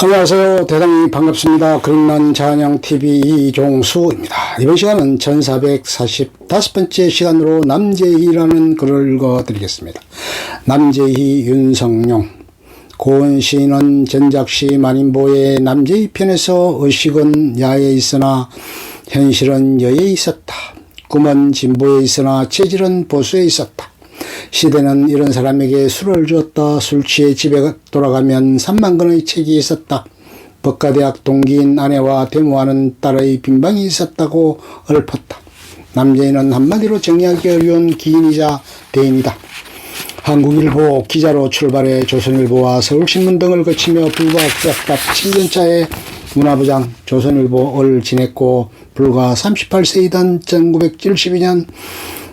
안녕하세요. 대단히 반갑습니다. 그림난 자연양TV 이종수입니다. 이번 시간은 1445번째 시간으로 남재희라는 글을 읽어드리겠습니다. 남재희, 윤성룡. 고은 시인은 전작시 만인보의 남재희 편에서 의식은 야에 있으나 현실은 여에 있었다. 꿈은 진보에 있으나 체질은 보수에 있었다. 시대는 이런 사람에게 술을 주었다. 술 취해 집에 돌아가면 3만 권의 책이 있었다. 법과대학 동기인 아내와 데모하는 딸의 빈방이 있었다고 읊었다. 남재희는 한마디로 정리하기 어려운 기인이자 대인이다. 한국일보 기자로 출발해 조선일보와 서울신문 등을 거치며 불과학잡답 7년차의 문화부장 조선일보를 지냈고 불과 38세이던 1972년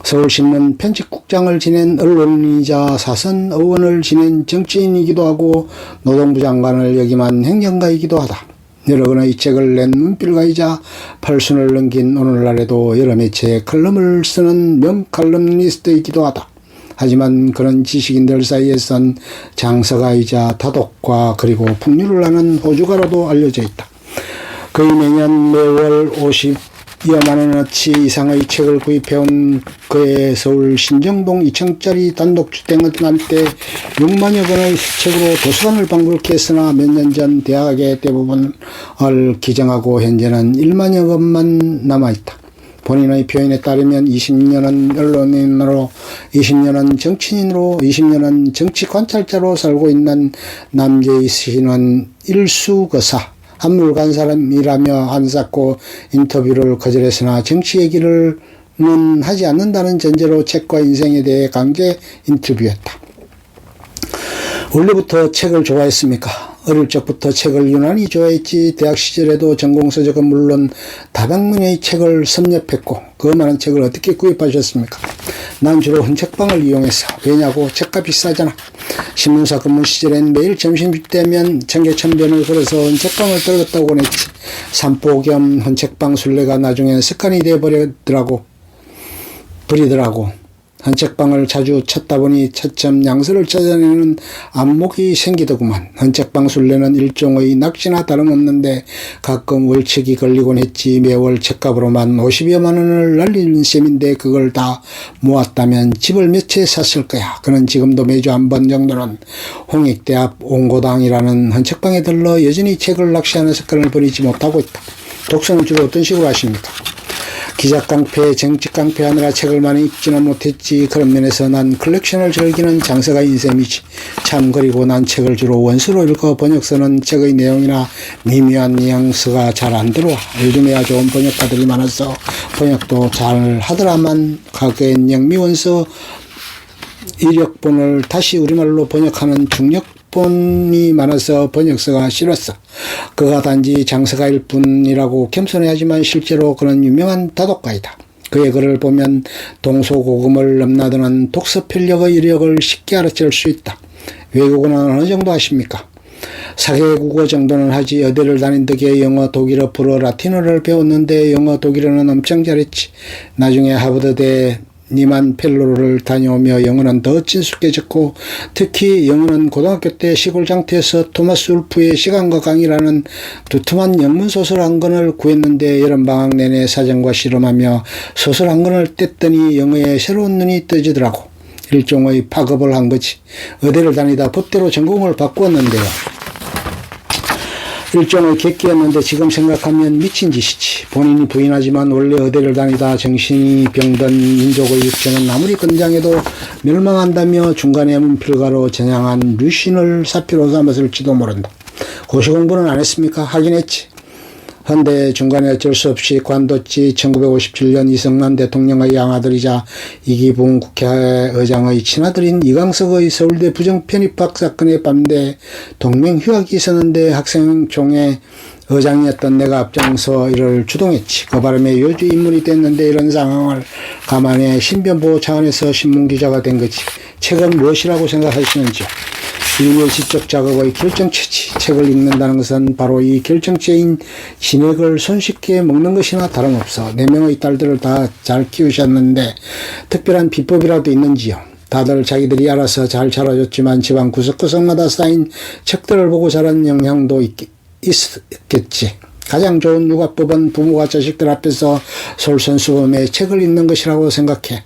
서울신문 편집국장을 지낸 언론인이자 사선 의원을 지낸 정치인이기도 하고 노동부 장관을 역임한 행정가이기도 하다. 여러 권의 책을 낸 문필가이자 팔순을 넘긴 오늘날에도 여러 매체에 칼럼을 쓰는 명칼럼니스트이기도 하다. 하지만 그런 지식인들 사이에선 장서가이자 다독과 그리고 풍류를 하는 호주가로도 알려져 있다. 거의 매년 매월 50여만 원어치 이상의 책을 구입해온 그의 서울 신정동 2층짜리 단독주택은 한때 6만여 권의 책으로 도서관을 방불케 했으나 몇 년 전 대학의 대부분을 기증하고 현재는 1만여 권만 남아있다. 본인의 표현에 따르면 20년은 언론인으로, 20년은 정치인으로, 20년은 정치 관찰자로 살고 있는 남재희 시인은 일수거사, 한물간 사람이라며 한사코 인터뷰를 거절했으나 정치 얘기를 하지 않는다는 전제로 책과 인생에 대해 강제 인터뷰했다. 원래부터 책을 좋아했습니까? 어릴 적부터 책을 유난히 좋아했지. 대학 시절에도 전공서적은 물론 다방면의 책을 섭렵했고 그 많은 책을 어떻게 구입하셨습니까? 난 주로 헌책방을 이용했어. 왜냐고? 책값이 싸잖아. 신문사 근무 시절엔 매일 점심때면 청계천변을 걸어서 헌책방을 떨궜다고 했지. 산보 겸 헌책방 순례가 나중엔 습관이 되어버리더라고. 헌책방을 자주 찾다 보니 차츰 양서를 찾아내는 안목이 생기더구만. 헌책방 순례는 일종의 낚시나 다름없는데 가끔 월책이 걸리곤 했지. 매월 책값으로만 50여만 원을 날리는 셈인데 그걸 다 모았다면 집을 몇 채 샀을 거야. 그는 지금도 매주 한 번 정도는 홍익대 앞 옹고당이라는 헌책방에 들러 여전히 책을 낚시하는 습관을 버리지 못하고 있다. 독서는 주로 어떤 식으로 하십니까? 기자 깡패, 정치 깡패 하느라 책을 많이 읽지는 못했지. 그런 면에서 난 컬렉션을 즐기는 장서가인 셈이지. 참, 그리고 난 책을 주로 원서로 읽어 번역서는 책의 내용이나 미묘한 뉘앙스가 잘 안 들어와. 요즘에야 좋은 번역가들이 많아서 번역도 잘 하더라만 과거엔 영미원서 이력본을 다시 우리말로 번역하는 중역본이 많아서 번역서가 싫었어. 그가 단지 장서가일 뿐이라고 겸손해하지만 실제로 그는 유명한 다독가이다. 그의 글을 보면 동서고금을 넘나드는 독서 편력의 이력을 쉽게 알아챌 수 있다. 외국어는 어느 정도 하십니까? 4개국어 정도는 하지. 여대를 다닌 덕에 영어, 독일어, 불어, 라틴어를 배웠는데 영어, 독일어는 엄청 잘했지. 나중에 하버드대 니만 펠로를 다녀오며 영어는 더 친숙해졌고 특히 영어는 고등학교 때 시골 장터에서 토마스 울프의 시간과 강이라는 두툼한 영문소설 한 권을 구했는데 여름방학 내내 사전과 실험하며 소설 한 권을 뗐더니 영어에 새로운 눈이 떠지더라고. 일종의 파급을 한 거지. 의대를 다니다 법대로 전공을 바꾸었는데요. 일종의 객기였는데 지금 생각하면 미친 짓이지. 본인이 부인하지만 원래 의대를 다니다 정신이 병든 민족의 육체는 아무리 건장해도 멸망한다며 중간에 문필가로 전향한 류신을 사표로 삼았을지도 모른다. 고시 공부는 안 했습니까? 하긴 했지. 헌데 중간에 어쩔 수 없이 관뒀지. 1957년 이승만 대통령의 양아들이자 이기붕 국회의장의 친아들인 이강석의 서울대 부정편입학 사건에 반대 동맹 휴학이 있었는데 학생총회 의장이었던 내가 앞장서 이를 주동했지. 그 바람에 요주 인물이 됐는데 이런 상황을 감안해 신변보호 차원에서 신문기자가 된 거지. 책은 무엇이라고 생각하시는지요? 인류의 지적 작업의 결정체지. 책을 읽는다는 것은 바로 이 결정체인 진액을 손쉽게 먹는 것이나 다름없어. 4명의 딸들을 다 잘 키우셨는데 특별한 비법이라도 있는지요? 다들 자기들이 알아서 잘 자라줬지만 집안 구석구석마다 쌓인 책들을 보고 자란 영향도 있겠지. 가장 좋은 육아법은 부모가 자식들 앞에서 솔선수범의 책을 읽는 것이라고 생각해.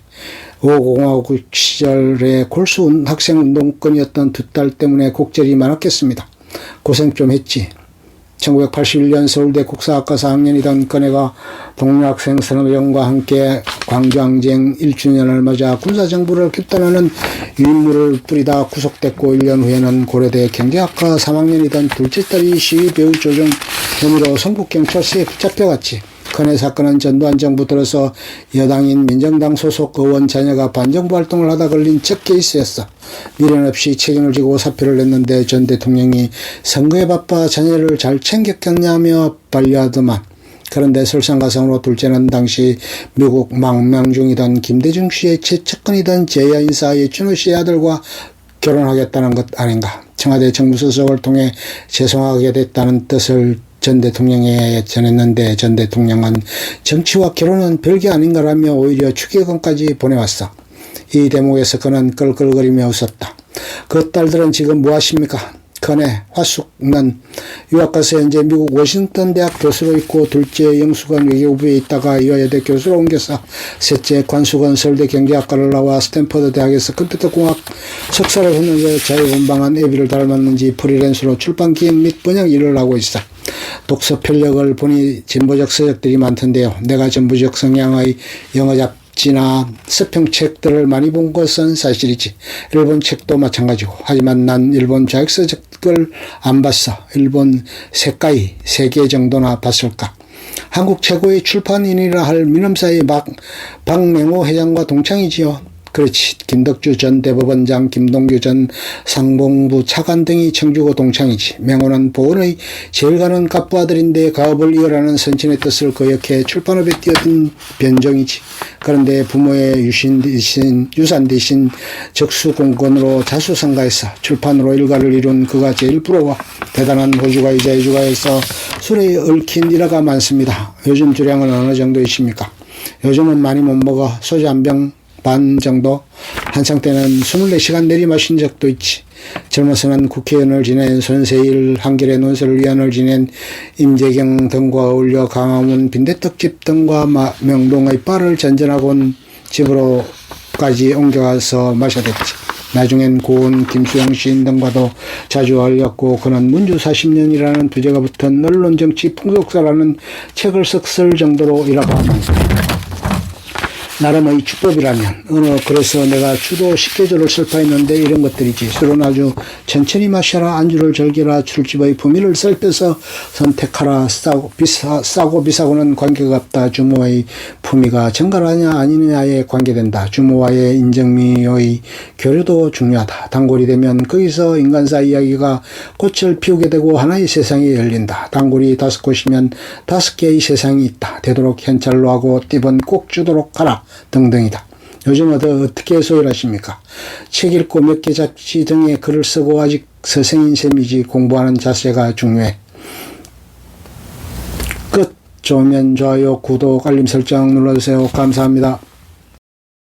5공화국 시절에 골수 학생운동권이었던 두 딸 때문에 곡절이 많았겠습니다. 고생 좀 했지. 1981년 서울대 국사학과 4학년이던 그네가 동료 학생 서너 명과 함께 광주항쟁 1주년을 맞아 군사정부를 규탄하는 유인물을 뿌리다 구속됐고 1년 후에는 고려대 경제학과 3학년이던 둘째 딸이 시위 배후 조종 혐의로 성북경찰서에 붙잡혀갔지. 그네 사건은 전두환 정부 들어서 여당인 민정당 소속 의원 자녀가 반정부 활동을 하다 걸린 첫 케이스였어. 미련 없이 책임을 지고 사표를 냈는데 전 대통령이 선거에 바빠 자녀를 잘 챙겼겠냐며 반려하더만. 그런데 설상가상으로 둘째는 당시 미국 망명 중이던 김대중 씨의 최측근이던 제야 인사 예춘호 씨의 아들과 결혼하겠다는 것 아닌가. 청와대 정무수석을 통해 죄송하게 됐다는 뜻을 전 대통령에 전했는데 전 대통령은 정치와 결혼은 별게 아닌가라며 오히려 추계건까지 보내왔어. 이 대목에서 그는 끌끌거리며 웃었다. 그 딸들은 지금 뭐 하십니까? 그네 화숙은 유학가서 현재 미국 워싱턴 대학 교수로 있고, 둘째 영숙은 외교부에 있다가 이화여대 교수로 옮겨서 셋째 관숙은 서울대 경제학과를 나와 스탠퍼드 대학에서 컴퓨터공학 석사를 했는데 자유분방한 애비를 닮았는지 프리랜서로 출판 기획 및 번역 일을 하고 있어. 독서 편력을 보니 진보적 서적들이 많던데요. 내가 진보적 성향의 영어 잡지나 서평책들을 많이 본 것은 사실이지. 일본 책도 마찬가지고. 하지만 난 일본 자익서적을 안 봤어. 일본 세가이 3개 정도나 봤을까. 한국 최고의 출판인이라 할 미남사의 박맹호 회장과 동창이지요. 그렇지. 김덕주 전 대법원장, 김동규 전 상봉부 차관 등이 청주고 동창이지. 맹호는 보은의 제일 가는 갑부 아들인데 가업을 이어라는 선친의 뜻을 거역해 출판업에 뛰어든 변종이지. 그런데 부모의 유산 대신 적수공권으로 자수성가해서 출판으로 일가를 이룬 그가 제일 부러워. 대단한 호주가이자 이주가에서 술에 얽힌 일화가 많습니다. 요즘 주량은 어느 정도이십니까? 요즘은 많이 못 먹어. 소주 한 병 반 정도? 한창 때는 24시간 내리마신 적도 있지. 젊어서는 국회의원을 지낸 손세일, 한겨레 논설위원을 지낸 임재경 등과 어울려 강화문 빈대떡집 등과 명동의 바를 전전하고 온 집으로까지 옮겨가서 마셔댔지. 나중엔 고은 김수영 시인 등과도 자주 어울렸고, 그는 문주 40년이라는 부제가 붙은 언론정치 풍속사라는 책을 쓸 정도로 일화가 많습니다. 나름의 주법이라면 그래서 내가 주도 식계조를 설파했는데 이런 것들이지. 술은 아주 천천히 마셔라. 안주를 즐기라. 술집의 품위를 살펴서 선택하라. 싸고 비싸고는 관계가 없다. 주모의 품위가 정갈하냐 아니냐에 관계된다. 주모와의 인정미의 교류도 중요하다. 단골이 되면 거기서 인간사 이야기가 꽃을 피우게 되고 하나의 세상이 열린다. 단골이 5곳이면 5개의 세상이 있다. 되도록 현찰로 하고 팁은 꼭 주도록 하라. 등등이다. 요즘 어떻게 소일하십니까? 책 읽고 몇 개 잡지 등에 글을 쓰고 아직 서생인 셈이지. 공부하는 자세가 중요해. 끝. 좋으면 좋아요, 구독, 알림 설정 눌러주세요. 감사합니다.